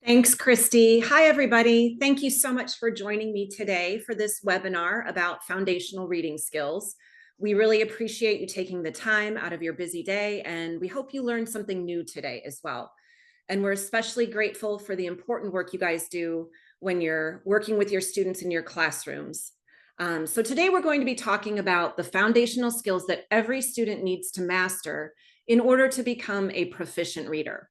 Thanks, Christy. Hi, everybody. Thank you so much for joining me today for this webinar about foundational reading skills. We really appreciate you taking the time out of your busy day, and we hope you learned something new today as well. And we're especially grateful for the important work you guys do when you're working with your students in your classrooms. So today we're going to be talking about the foundational skills that every student needs to master in order to become a proficient reader.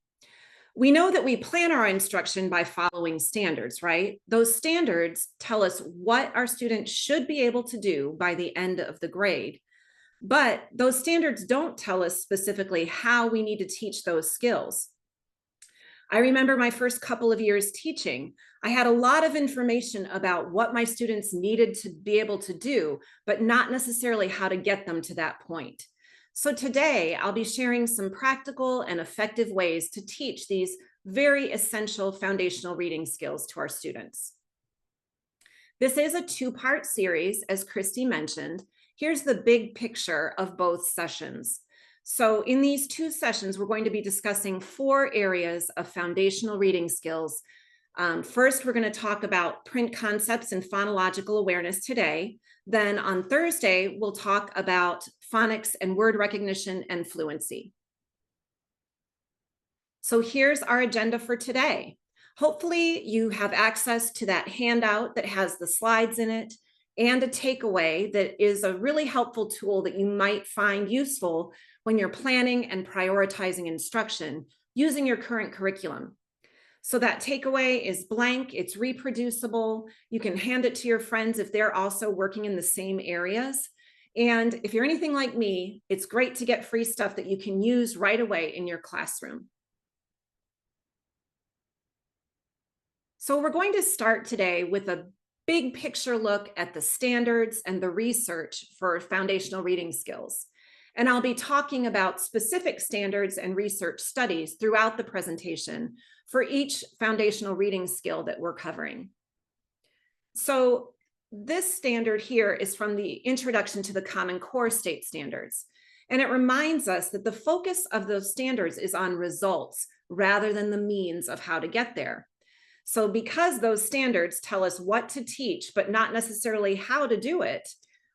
We know that we plan our instruction by following standards, right? Those standards tell us what our students should be able to do by the end of the grade. But those standards don't tell us specifically how we need to teach those skills. I remember my first couple of years teaching, I had a lot of information about what my students needed to be able to do, but not necessarily how to get them to that point. So today I'll be sharing some practical and effective ways to teach these very essential foundational reading skills to our students. This is a two-part series, as Christy mentioned. Here's the big picture of both sessions. So in these two sessions, we're going to be discussing 4 areas of foundational reading skills. First, we're going to talk about print concepts and phonological awareness today. Then on Thursday, we'll talk about phonics and word recognition and fluency. So here's our agenda for today. Hopefully you have access to that handout that has the slides in it and a takeaway that is a really helpful tool that you might find useful when you're planning and prioritizing instruction using your current curriculum. So that takeaway is blank, it's reproducible. You can hand it to your friends if they're also working in the same areas. And if you're anything like me, it's great to get free stuff that you can use right away in your classroom. So we're going to start today with a big picture look at the standards and the research for foundational reading skills. And I'll be talking about specific standards and research studies throughout the presentation for each foundational reading skill that we're covering. So this standard here is from the Introduction to the Common Core State Standards. And it reminds us that the focus of those standards is on results rather than the means of how to get there. So because those standards tell us what to teach, but not necessarily how to do it,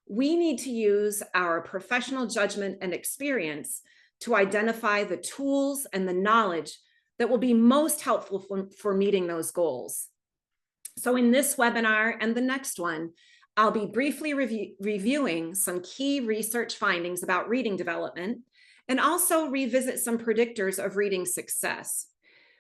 we need to use our professional judgment and experience to identify the tools and the knowledge that will be most helpful for meeting those goals. So in this webinar and the next one, I'll be briefly reviewing some key research findings about reading development and also revisit some predictors of reading success.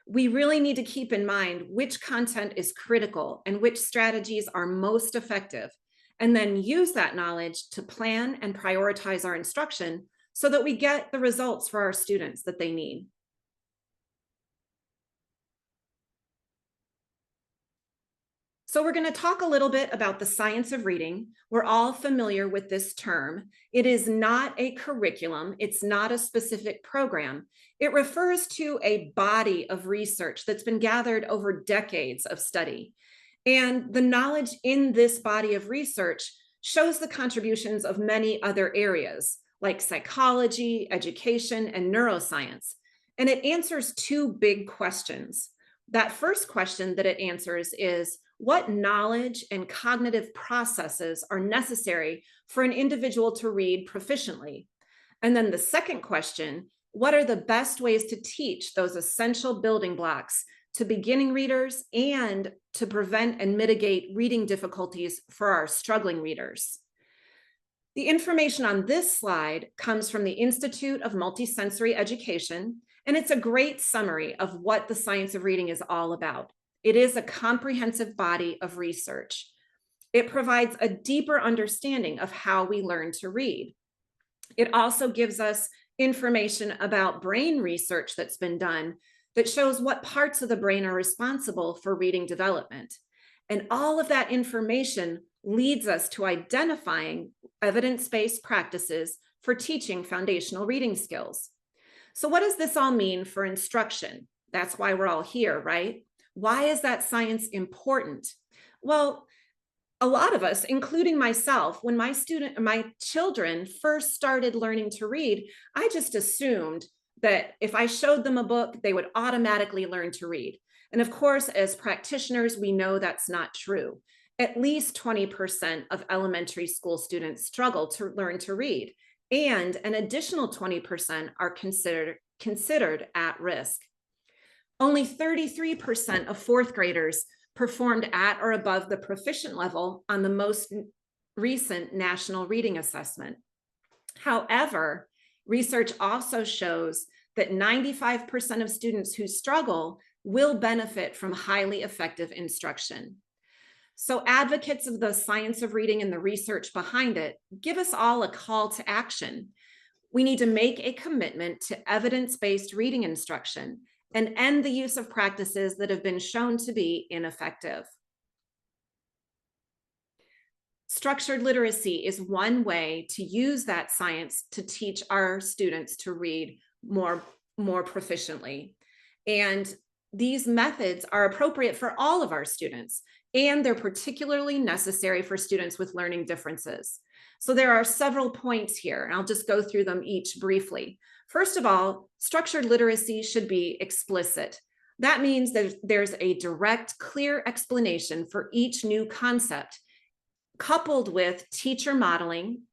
We really need to keep in mind which content is critical and which strategies are most effective, and then use that knowledge to plan and prioritize our instruction so that we get the results for our students that they need. So we're going to talk a little bit about the science of reading. We're all familiar with this term. It is not a curriculum. It's not a specific program. It refers to a body of research that's been gathered over decades of study. And the knowledge in this body of research shows the contributions of many other areas like psychology, education, and neuroscience. And it answers 2 big questions. That first question that it answers is, what knowledge and cognitive processes are necessary for an individual to read proficiently? And then the second question, what are the best ways to teach those essential building blocks to beginning readers and to prevent and mitigate reading difficulties for our struggling readers? The information on this slide comes from the Institute of Multisensory Education, and it's a great summary of what the science of reading is all about. It is a comprehensive body of research. It provides a deeper understanding of how we learn to read. It also gives us information about brain research that's been done that shows what parts of the brain are responsible for reading development. And all of that information leads us to identifying evidence-based practices for teaching foundational reading skills. So what does this all mean for instruction? That's why we're all here, right? Why is that science important? Well, a lot of us, including myself, when my children first started learning to read, I just assumed that if I showed them a book, they would automatically learn to read. And of course, as practitioners, we know that's not true. At least 20% of elementary school students struggle to learn to read, and an additional 20% are considered at risk. Only 33% of fourth graders performed at or above the proficient level on the most recent national reading assessment. However, research also shows that 95% of students who struggle will benefit from highly effective instruction. So advocates of the science of reading and the research behind it give us all a call to action. We need to make a commitment to evidence-based reading instruction and end the use of practices that have been shown to be ineffective. Structured literacy is one way to use that science to teach our students to read more proficiently. And these methods are appropriate for all of our students, and they're particularly necessary for students with learning differences. So there are several points here, and I'll just go through them each briefly. First of all, structured literacy should be explicit. That means that there's a direct, clear explanation for each new concept, coupled with teacher modeling,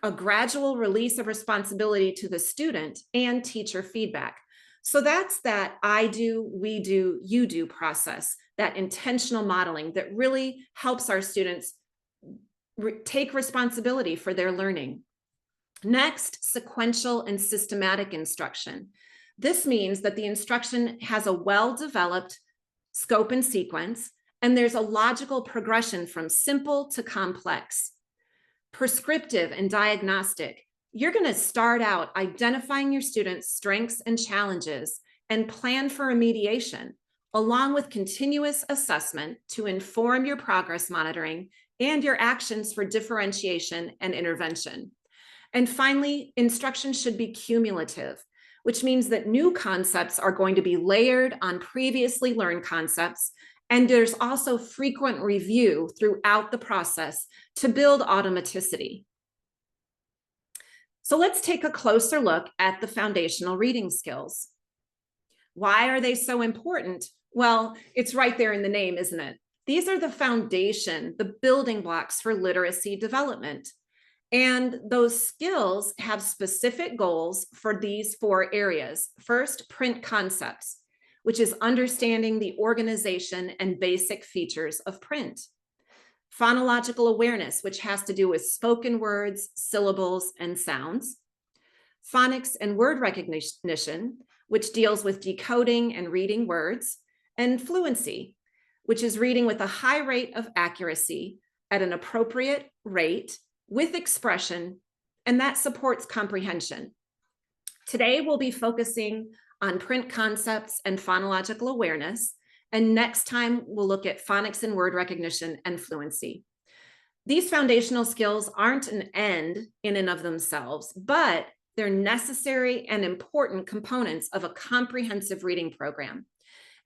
a gradual release of responsibility to the student, and teacher feedback. So that's that I do, we do, you do process, that intentional modeling that really helps our students take responsibility for their learning. Next, sequential and systematic instruction. This means that the instruction has a well-developed scope and sequence, and there's a logical progression from simple to complex. Prescriptive and diagnostic. You're going to start out identifying your students' strengths and challenges and plan for remediation, along with continuous assessment to inform your progress monitoring and your actions for differentiation and intervention. And finally, instruction should be cumulative, which means that new concepts are going to be layered on previously learned concepts. And there's also frequent review throughout the process to build automaticity. So let's take a closer look at the foundational reading skills. Why are they so important? Well, it's right there in the name, isn't it? These are the foundation, the building blocks for literacy development. And those skills have specific goals for these 4 areas. First, print concepts, which is understanding the organization and basic features of print. Phonological awareness, which has to do with spoken words, syllables, and sounds. Phonics and word recognition, which deals with decoding and reading words. And fluency, which is reading with a high rate of accuracy at an appropriate rate with expression, and that supports comprehension. Today, we'll be focusing on print concepts and phonological awareness, and next time we'll look at phonics and word recognition and fluency. These foundational skills aren't an end in and of themselves, but they're necessary and important components of a comprehensive reading program.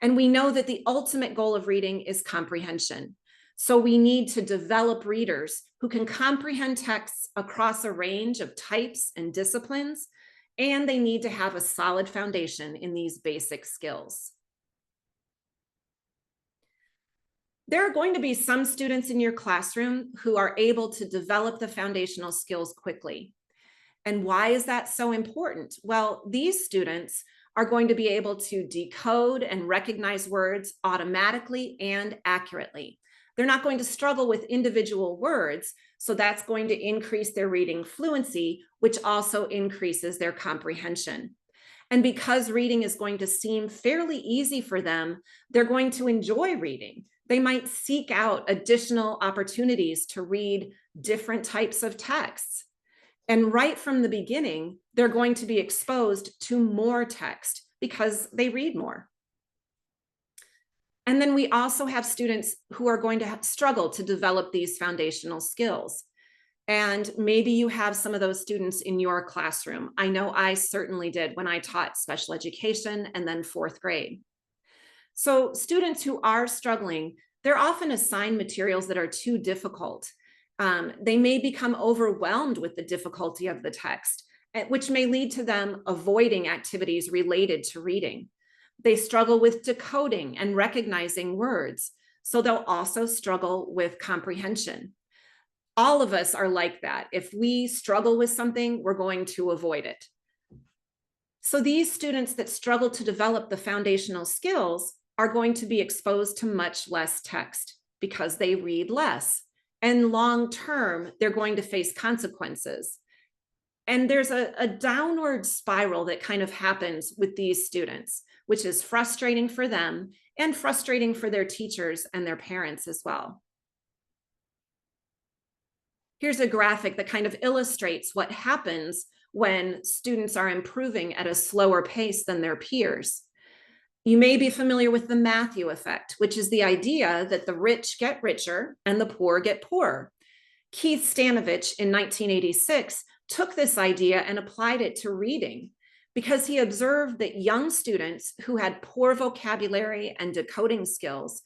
And we know that the ultimate goal of reading is comprehension. So we need to develop readers who can comprehend texts across a range of types and disciplines, and they need to have a solid foundation in these basic skills. There are going to be some students in your classroom who are able to develop the foundational skills quickly. And why is that so important? Well, these students are going to be able to decode and recognize words automatically and accurately. They're not going to struggle with individual words, so that's going to increase their reading fluency, which also increases their comprehension. And because reading is going to seem fairly easy for them, they're going to enjoy reading. They might seek out additional opportunities to read different types of texts. And right from the beginning, they're going to be exposed to more text because they read more. And then we also have students who are going to struggle to develop these foundational skills. And maybe you have some of those students in your classroom. I know I certainly did when I taught special education and then 4th grade. So students who are struggling, they're often assigned materials that are too difficult. They may become overwhelmed with the difficulty of the text, which may lead to them avoiding activities related to reading. They struggle with decoding and recognizing words. So they'll also struggle with comprehension. All of us are like that. If we struggle with something, we're going to avoid it. So these students that struggle to develop the foundational skills are going to be exposed to much less text because they read less. And long term, they're going to face consequences. And there's a downward spiral that kind of happens with these students, which is frustrating for them and frustrating for their teachers and their parents as well. Here's a graphic that kind of illustrates what happens when students are improving at a slower pace than their peers. You may be familiar with the Matthew effect, which is the idea that the rich get richer and the poor get poorer. Keith Stanovich in 1986 took this idea and applied it to reading because he observed that young students who had poor vocabulary and decoding skills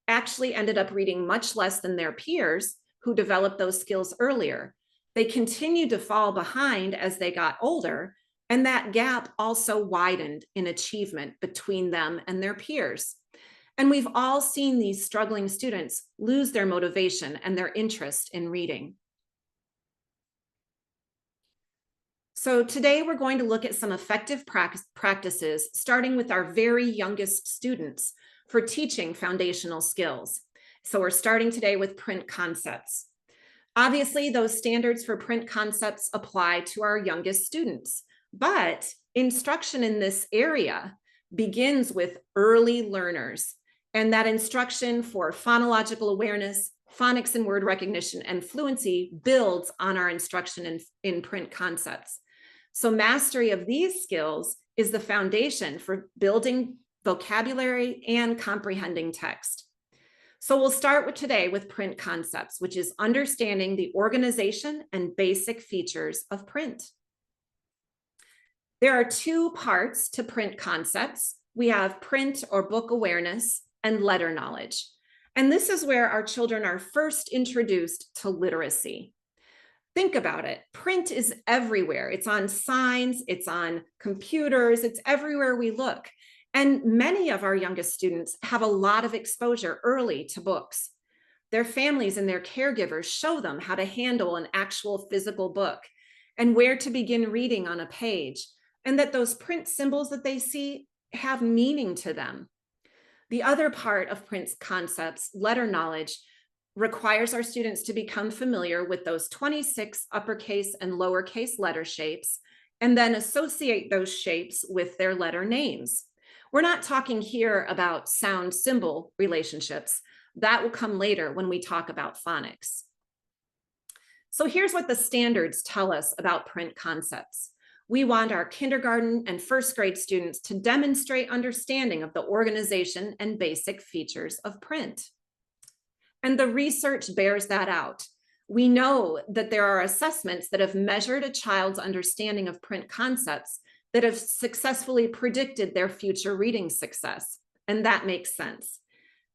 actually ended up reading much less than their peers who developed those skills earlier. They continued to fall behind as they got older, and that gap also widened in achievement between them and their peers. And we've all seen these struggling students lose their motivation and their interest in reading. So today we're going to look at some effective practices, starting with our very youngest students for teaching foundational skills. So we're starting today with print concepts. Obviously, those standards for print concepts apply to our youngest students, but instruction in this area begins with early learners, and that instruction for phonological awareness, phonics and word recognition, and fluency builds on our instruction in print concepts. So mastery of these skills is the foundation for building vocabulary and comprehending text. So we'll start today with print concepts, which is understanding the organization and basic features of print. There are two parts to print concepts. We have print or book awareness and letter knowledge. And this is where our children are first introduced to literacy. Think about it. Print is everywhere. It's on signs, it's on computers, it's everywhere we look. And many of our youngest students have a lot of exposure early to books. Their families and their caregivers show them how to handle an actual physical book and where to begin reading on a page, and that those print symbols that they see have meaning to them. The other part of print concepts, letter knowledge, requires our students to become familiar with those 26 uppercase and lowercase letter shapes, and then associate those shapes with their letter names. We're not talking here about sound symbol relationships. That will come later when we talk about phonics. So here's what the standards tell us about print concepts. We want our kindergarten and first grade students to demonstrate understanding of the organization and basic features of print. And the research bears that out. We know that there are assessments that have measured a child's understanding of print concepts that have successfully predicted their future reading success. And that makes sense.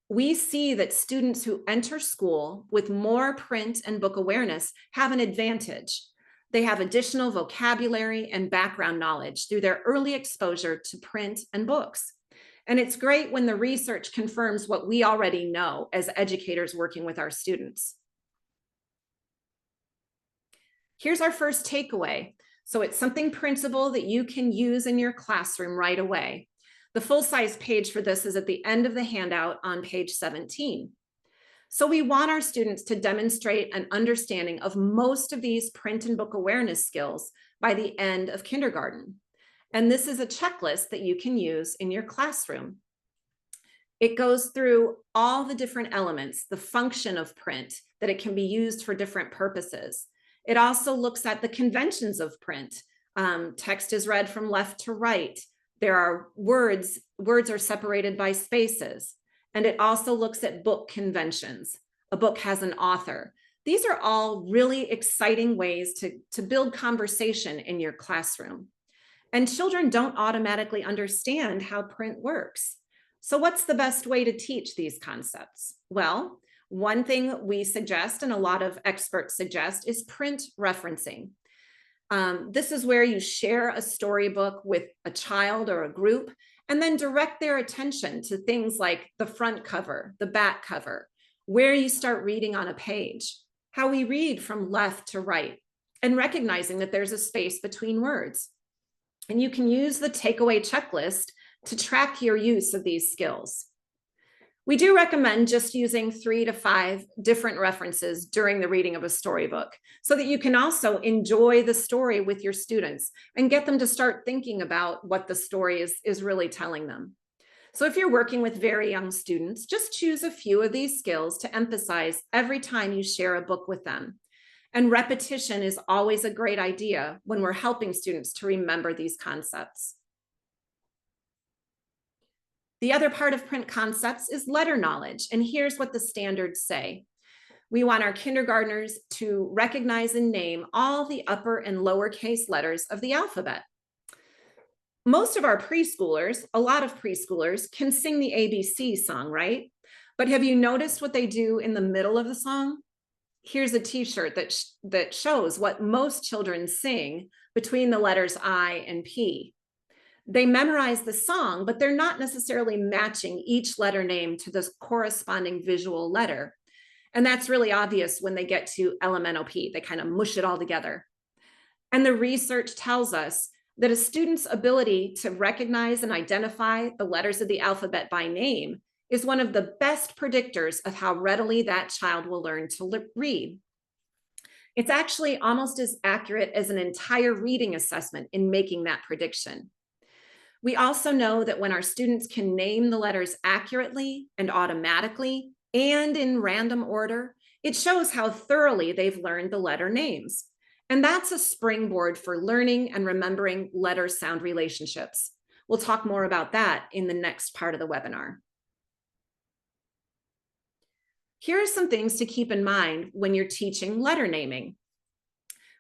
We see that students who enter school with more print and book awareness have an advantage. They have additional vocabulary and background knowledge through their early exposure to print and books. And it's great when the research confirms what we already know as educators working with our students. Here's our first takeaway. So it's something printable that you can use in your classroom right away. The full-size page for this is at the end of the handout on page 17. So we want our students to demonstrate an understanding of most of these print and book awareness skills by the end of kindergarten. And this is a checklist that you can use in your classroom. It goes through all the different elements, the function of print, that it can be used for different purposes. It also looks at the conventions of print. Text is read from left to right. There are words are separated by spaces. And it also looks at book conventions. A book has an author. These are all really exciting ways to build conversation in your classroom. And children don't automatically understand how print works. So what's the best way to teach these concepts? Well, one thing we suggest, and a lot of experts suggest, is print referencing. This is where you share a storybook with a child or a group, and then direct their attention to things like the front cover, the back cover, where you start reading on a page, how we read from left to right, and recognizing that there's a space between words. And you can use the takeaway checklist to track your use of these skills. We do recommend just using 3 to 5 different references during the reading of a storybook so that you can also enjoy the story with your students and get them to start thinking about what the story is really telling them. So if you're working with very young students, just choose a few of these skills to emphasize every time you share a book with them. And repetition is always a great idea when we're helping students to remember these concepts. The other part of print concepts is letter knowledge, and here's what the standards say. We want our kindergartners to recognize and name all the upper and lowercase letters of the alphabet. Most of our preschoolers, a lot of preschoolers, can sing the ABC song, right? But have you noticed what they do in the middle of the song? Here's a t-shirt that shows what most children sing between the letters I and P. They memorize the song, but they're not necessarily matching each letter name to the corresponding visual letter. And that's really obvious when they get to LMNOP. They kind of mush it all together. And the research tells us that a student's ability to recognize and identify the letters of the alphabet by name is one of the best predictors of how readily that child will learn to read. It's actually almost as accurate as an entire reading assessment in making that prediction. We also know that when our students can name the letters accurately and automatically and in random order, it shows how thoroughly they've learned the letter names. And that's a springboard for learning and remembering letter-sound relationships. We'll talk more about that in the next part of the webinar. Here are some things to keep in mind when you're teaching letter naming.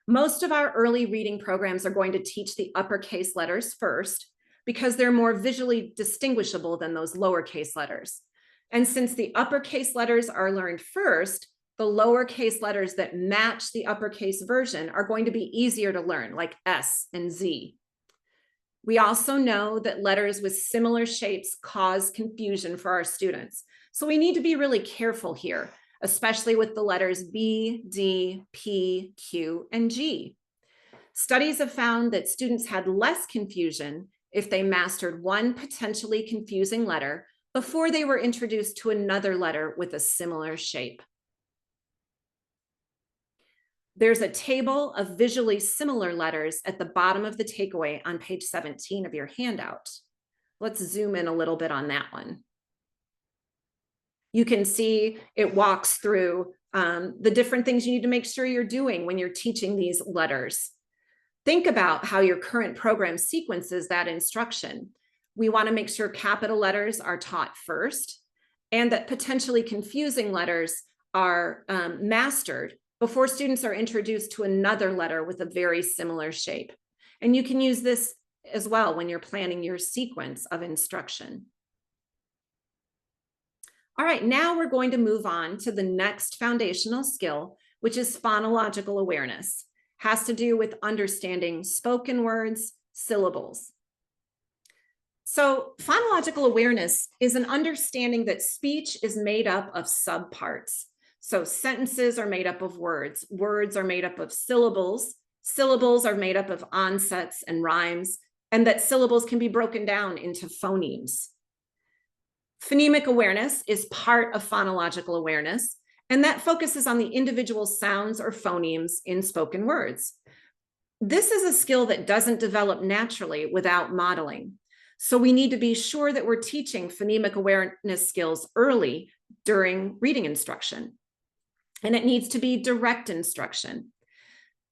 Most of our early reading programs are going to teach the uppercase letters first, because they're more visually distinguishable than those lowercase letters. And since the uppercase letters are learned first, the lowercase letters that match the uppercase version are going to be easier to learn, like S and Z. We also know that letters with similar shapes cause confusion for our students. So we need to be really careful here, especially with the letters B, D, P, Q, and G. Studies have found that students had less confusion if they mastered one potentially confusing letter before they were introduced to another letter with a similar shape. There's a table of visually similar letters at the bottom of the takeaway on page 17 of your handout. Let's zoom in a little bit on that one. You can see it walks through the different things you need to make sure you're doing when you're teaching these letters. Think about how your current program sequences that instruction. We want to make sure capital letters are taught first and that potentially confusing letters are mastered before students are introduced to another letter with a very similar shape. And you can use this as well when you're planning your sequence of instruction. All right, now we're going to move on to the next foundational skill, which is phonological awareness. Has to do with understanding spoken words, syllables. So phonological awareness is an understanding that speech is made up of subparts. So sentences are made up of words. Words are made up of syllables. Syllables are made up of onsets and rhymes, and that syllables can be broken down into phonemes. Phonemic awareness is part of phonological awareness, and that focuses on the individual sounds or phonemes in spoken words. This is a skill that doesn't develop naturally without modeling. So we need to be sure that we're teaching phonemic awareness skills early during reading instruction. And it needs to be direct instruction.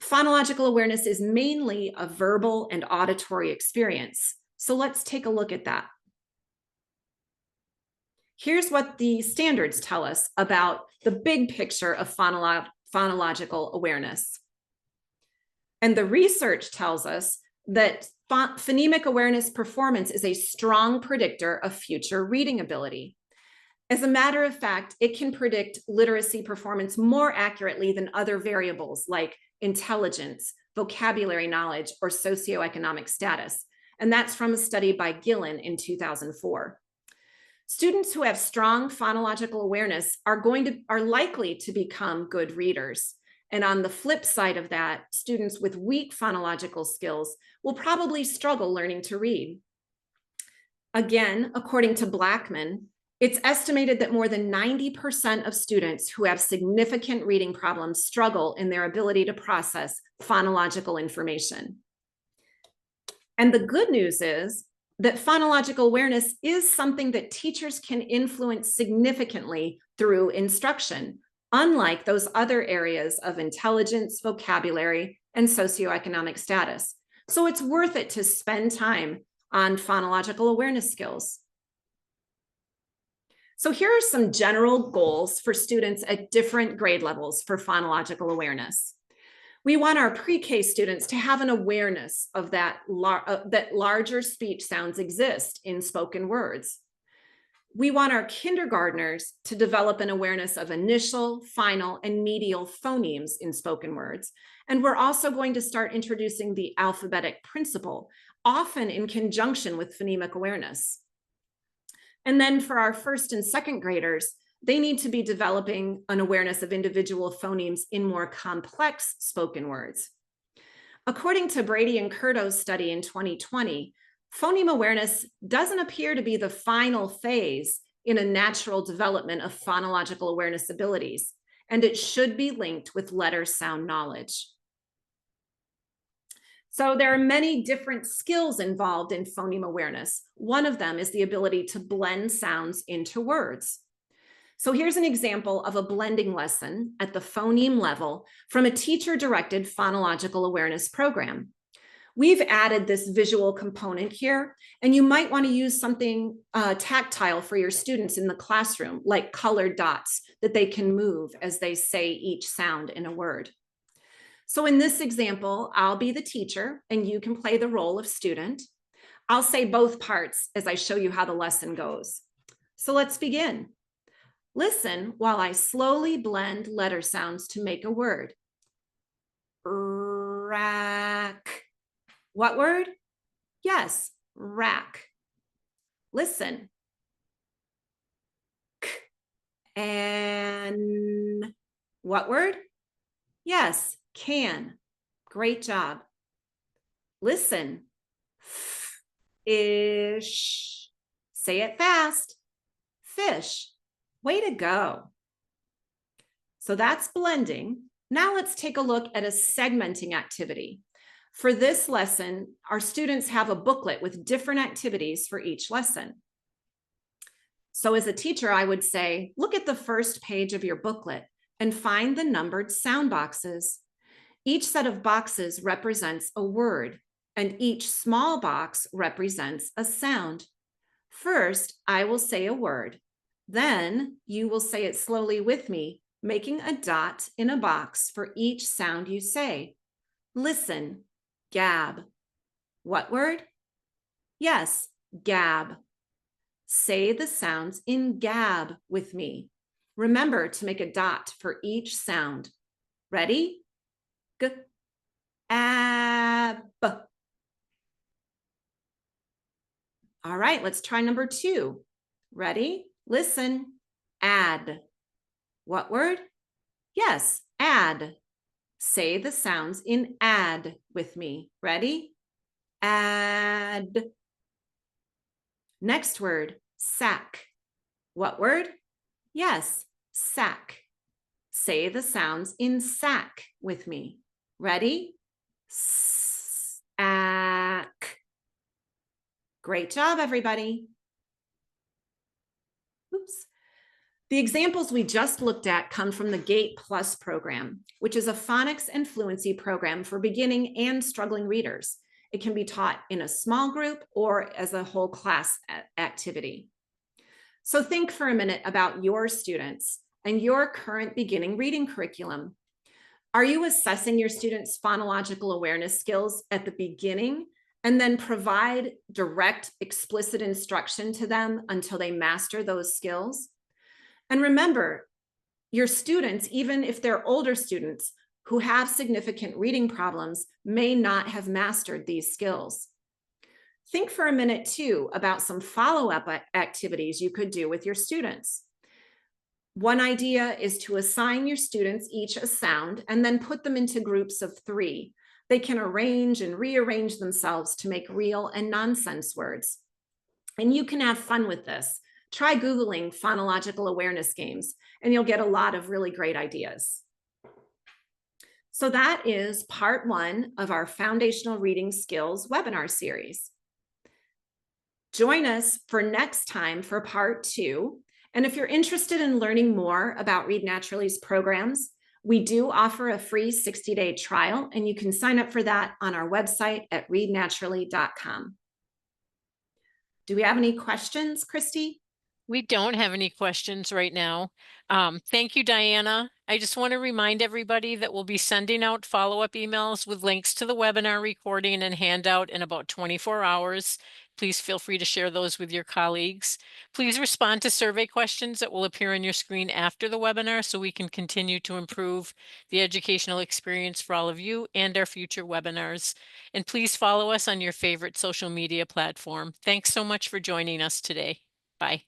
Phonological awareness is mainly a verbal and auditory experience. So let's take a look at that. Here's what the standards tell us about the big picture of phonological awareness. And the research tells us that phonemic awareness performance is a strong predictor of future reading ability. As a matter of fact, it can predict literacy performance more accurately than other variables like intelligence, vocabulary knowledge, or socioeconomic status. and that's from a study by Gillen in 2004. Students who have strong phonological awareness are likely to become good readers. And on the flip side of that, students with weak phonological skills will probably struggle learning to read. Again, according to Blackman, it's estimated that more than 90% of students who have significant reading problems struggle in their ability to process phonological information. And the good news is that phonological awareness is something that teachers can influence significantly through instruction, unlike those other areas of intelligence, vocabulary, and socioeconomic status. So it's worth it to spend time on phonological awareness skills. So here are some general goals for students at different grade levels for phonological awareness. We want our pre-K students to have an awareness of that larger speech sounds exist in spoken words. We want our kindergartners to develop an awareness of initial, final, and medial phonemes in spoken words. And we're also going to start introducing the alphabetic principle, often in conjunction with phonemic awareness. And then for our first and second graders, they need to be developing an awareness of individual phonemes in more complex spoken words. According to Brady and Curto's study in 2020, phoneme awareness doesn't appear to be the final phase in a natural development of phonological awareness abilities, and it should be linked with letter sound knowledge. So there are many different skills involved in phoneme awareness. One of them is the ability to blend sounds into words. So here's an example of a blending lesson at the phoneme level from a teacher-directed phonological awareness program. We've added this visual component here, and you might want to use something tactile for your students in the classroom, like colored dots that they can move as they say each sound in a word. So in this example, I'll be the teacher and you can play the role of student. I'll say both parts as I show you how the lesson goes. So let's begin. Listen while I slowly blend letter sounds to make a word. Rack. What word? Yes, rack. Listen. K. And what word? Yes, can. Great job. Listen. Ish. Say it fast. Fish. Way to go. So that's blending. Now let's take a look at a segmenting activity. For this lesson, our students have a booklet with different activities for each lesson. So as a teacher, I would say, look at the first page of your booklet and find the numbered sound boxes. Each set of boxes represents a word, and each small box represents a sound. First, I will say a word. Then you will say it slowly with me, making a dot in a box for each sound you say. Listen, gab. What word? Yes, gab. Say the sounds in gab with me. Remember to make a dot for each sound. Ready? G, ab. All right, let's try number 2. Ready? Listen, add. What word? Yes, add. Say the sounds in add with me. Ready? Add. Next word, sack. What word? Yes, sack. Say the sounds in sack with me. Ready? Sack. Great job, everybody. Oops. The examples we just looked at come from the GATE Plus program, which is a phonics and fluency program for beginning and struggling readers. It can be taught in a small group or as a whole class activity. So think for a minute about your students and your current beginning reading curriculum. Are you assessing your students' phonological awareness skills at the beginning and then provide direct, explicit instruction to them until they master those skills? And remember, your students, even if they're older students who have significant reading problems, may not have mastered these skills. Think for a minute too about some follow-up activities you could do with your students. One idea is to assign your students each a sound and then put them into groups of 3. They can arrange and rearrange themselves to make real and nonsense words. And you can have fun with this. Try Googling phonological awareness games, and you'll get a lot of really great ideas. So that is part 1 of our Foundational Reading Skills webinar series. Join us for next time for part 2. And if you're interested in learning more about Read Naturally's programs, we do offer a free 60-day trial, and you can sign up for that on our website at readnaturally.com. Do we have any questions, Christy? We don't have any questions right now. Thank you, Diana. I just want to remind everybody that we'll be sending out follow-up emails with links to the webinar recording and handout in about 24 hours. Please feel free to share those with your colleagues. Please respond to survey questions that will appear on your screen after the webinar so we can continue to improve the educational experience for all of you and our future webinars. And please follow us on your favorite social media platform. Thanks so much for joining us today. Bye.